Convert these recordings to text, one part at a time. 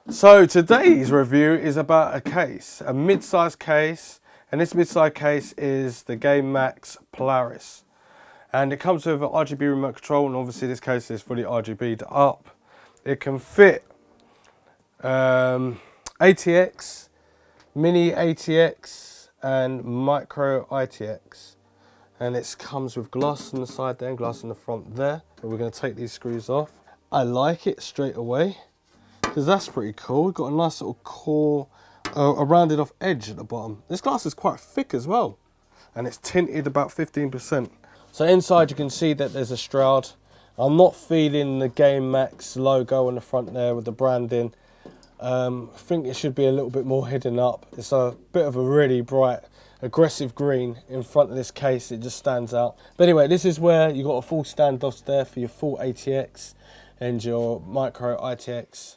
So today's review is about a case, a mid-size case, and this mid-size case is the GameMax Polaris. And it comes with an RGB remote control, and obviously this case is fully RGB'd up. It can fit ATX, mini ATX, and micro ITX. And it comes with glass on the side there and glass on the front there. And we're going to take these screws off. I like it straight away, because that's pretty cool. We've got a nice little core, a rounded off edge at the bottom. This glass is quite thick as well, and it's tinted about 15%. So inside you can see that there's a shroud. I'm not feeling the GameMax logo on the front there with the branding. I think it should be a little bit more hidden up. It's a bit of a really bright, aggressive green in front of this case. It just stands out. But anyway, this is where you got a full standoff there for your full ATX and your micro ITX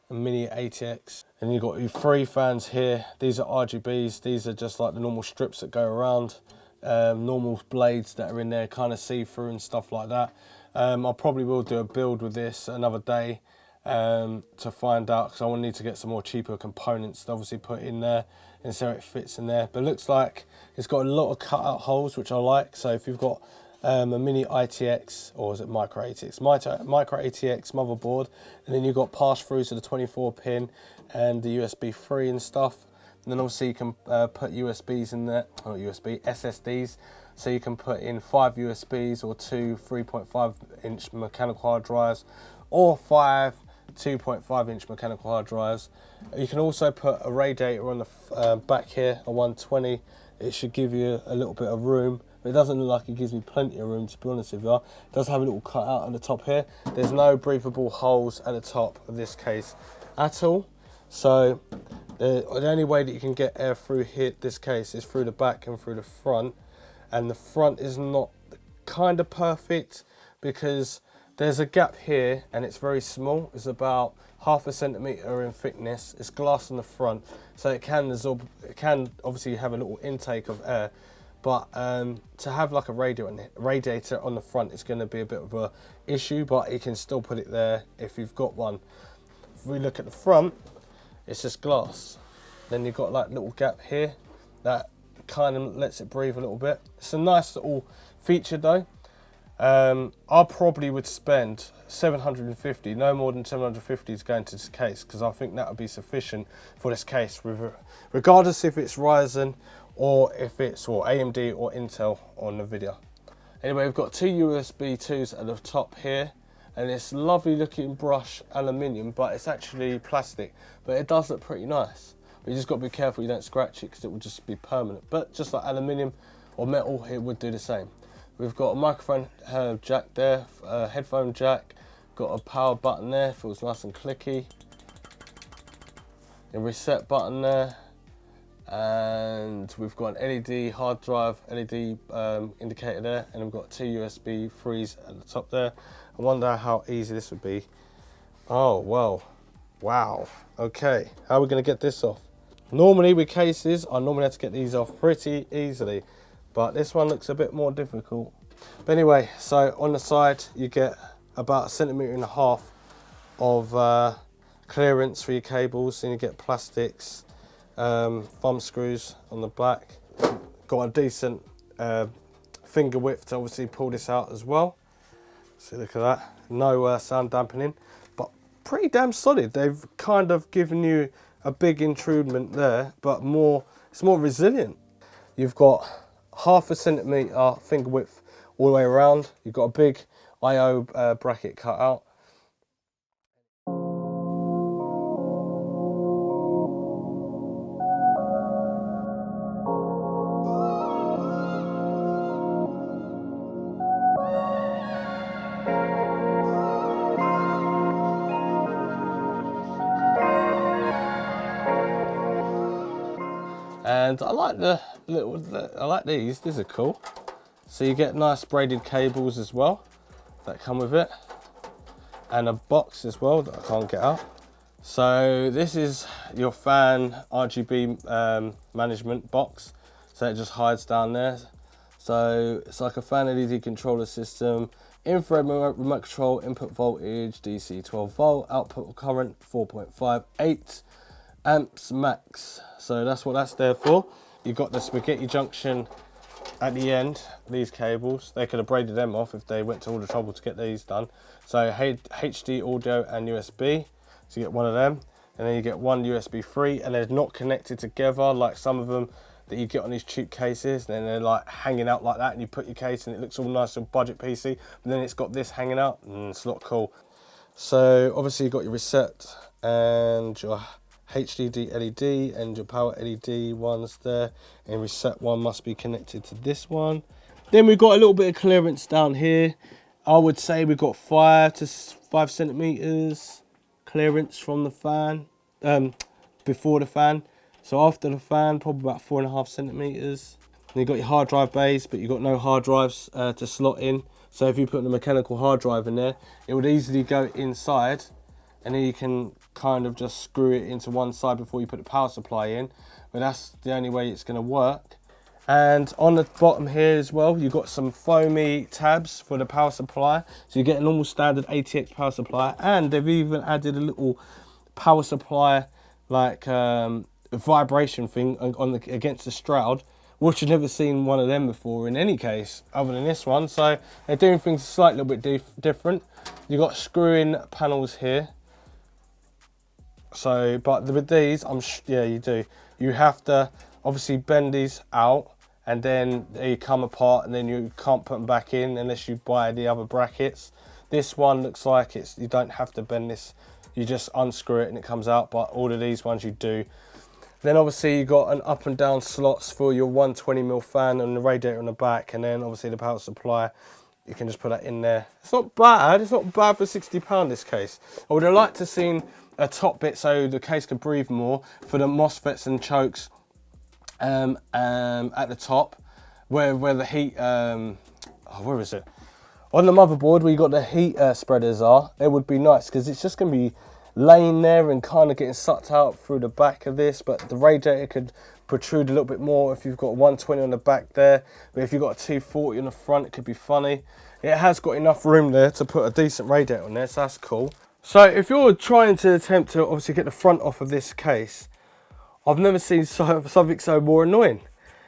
and mini ATX. And you've got your 3 fans here. These are RGBs. These are just like the normal strips that go around. Normal blades that are in there, kind of see-through and stuff like that. I probably will do a build with this another day to find out, because I will need to get some more cheaper components to obviously put in there and so it fits in there. But it looks like it's got a lot of cut-out holes, which I like. So if you've got a mini ITX, or is it micro ATX? Micro ATX motherboard, and then you've got pass-throughs to the 24 pin and the USB 3 and stuff. And then obviously you can put USBs in there, or SSDs. So you can put in 5 USBs or 2 3.5-inch mechanical hard drives, or 5 2.5-inch mechanical hard drives. You can also put a radiator on the back here, a 120. It should give you a little bit of room. But it doesn't look like it gives me plenty of room, to be honest with you. It does have a little cutout on the top here. There's no breathable holes at the top of this case at all. So the only way that you can get air through here, this case, is through the back and through the front. And the front is not kind of perfect, because there's a gap here and it's very small. It's about 0.5 centimetre in thickness. It's glass on the front, so it can absorb, it can obviously have a little intake of air. But to have like a radiator on the front is going to be a bit of an issue, but you can still put it there if you've got one. If we look at the front, it's just glass. Then you've got like a little gap here that kind of lets it breathe a little bit. It's a nice little feature though. I probably would spend 750, no more than 750 is going to this case, because I think that would be sufficient for this case, regardless if it's Ryzen or if it's AMD or Intel on the video. Anyway, we've got 2 USB 2s at the top here, and it's lovely looking brush aluminium, but it's actually plastic, but it does look pretty nice. But you just got to be careful you don't scratch it, because it will just be permanent. But just like aluminium or metal, it would do the same. We've got a microphone jack there, a headphone jack, got a power button there, feels nice and clicky. A reset button there, and we've got an LED hard drive, LED indicator there, and we've got 2 USB 3s at the top there. I wonder how easy this would be. Oh, well, wow. Okay, how are we gonna get this off? Normally with cases, I normally have to get these off pretty easily, but this one looks a bit more difficult. But anyway, so on the side, you get about 1.5 centimetres of clearance for your cables, and you get plastics, thumb screws on the back. Got a decent finger width to obviously pull this out as well. So look at that, no sound dampening, but pretty damn solid. They've kind of given you a big intrudement there, but it's more resilient. You've got 0.5 centimetre finger width all the way around. You've got a big I/O bracket cut out. And I like I like these are cool. So you get nice braided cables as well that come with it, and a box as well that I can't get out. So this is your fan RGB management box. So it just hides down there. So it's like a fan LED controller system, Infrared remote control, input voltage, DC 12 volt, output current 4.58 amps max. So that's what that's there for. You've got the spaghetti junction at the end, these cables. They could have braided them off if they went to all the trouble to get these done. So HD audio and USB, so you get one of them. And then you get one USB 3, and they're not connected together like some of them that you get on these cheap cases. Then they're like hanging out like that, and you put your case and it looks all nice and budget PC, but then it's got this hanging out, and it's not cool. So obviously you've got your reset and your HDD LED and your power LED ones there, and reset one must be connected to this one. Then we've got a little bit of clearance down here. I would say we've got 5 to 5 centimeters clearance from the fan, before the fan. So after the fan, probably about 4.5 centimeters. And you've got your hard drive bays, but you've got no hard drives to slot in. So if you put the mechanical hard drive in there, it would easily go inside, and then you can kind of just screw it into one side before you put the power supply in. But that's the only way it's going to work. And on the bottom here as well, you've got some foamy tabs for the power supply. So you get a normal standard ATX power supply, and they've even added a little power supply like vibration thing against the shroud, which I've never seen one of them before in any case other than this one. So they're doing things slightly a little bit different. You've got screw-in panels here. So, but with these, yeah, you do. You have to obviously bend these out, and then they come apart, and then you can't put them back in unless you buy the other brackets. This one looks like you don't have to bend this, you just unscrew it and it comes out, but all of these ones you do. Then obviously you got an up and down slots for your 120mm fan and the radiator on the back, and then obviously the power supply, you can just put that in there. It's not bad for £60 this case. I would have liked to seen a top bit so the case could breathe more for the MOSFETs and chokes at the top, where the heat, where is it? On the motherboard where you got the heat spreaders are, it would be nice, because it's just going to be laying there and kind of getting sucked out through the back of this, but the radiator could protrude a little bit more if you've got 120 on the back there, but if you've got a 240 on the front, it could be funny. It has got enough room there to put a decent radiator on there, so that's cool. So if you're trying to attempt to obviously get the front off of this case, I've never seen something so more annoying.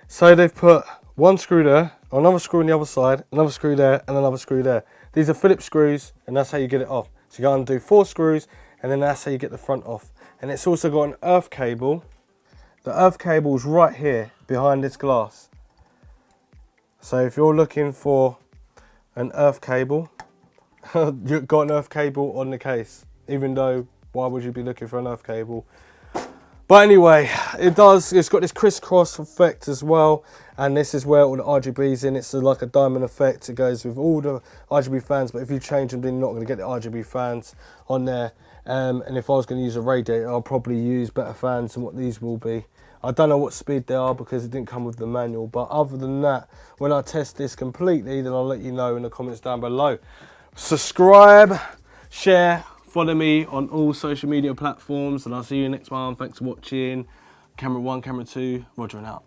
So they've put one screw there, another screw on the other side, another screw there, and another screw there. These are Phillips screws, and that's how you get it off. So you go and do 4 screws, and then that's how you get the front off. And it's also got an earth cable. The earth cable's right here behind this glass. So if you're looking for an earth cable, you've got an earth cable on the case. Even though, why would you be looking for an earth cable? But anyway, it's got this crisscross effect as well, and this is where all the RGB's in. It's like a diamond effect. It goes with all the RGB fans, but if you change them, then you're not going to get the RGB fans on there. And if I was going to use a radiator, I'll probably use better fans than what these will be. I don't know what speed they are because it didn't come with the manual, but other than that, when I test this completely, then I'll let you know in the comments down below. Subscribe, share, follow me on all social media platforms, and I'll see you next one. Thanks for watching. Camera 1, camera 2, Roger and out.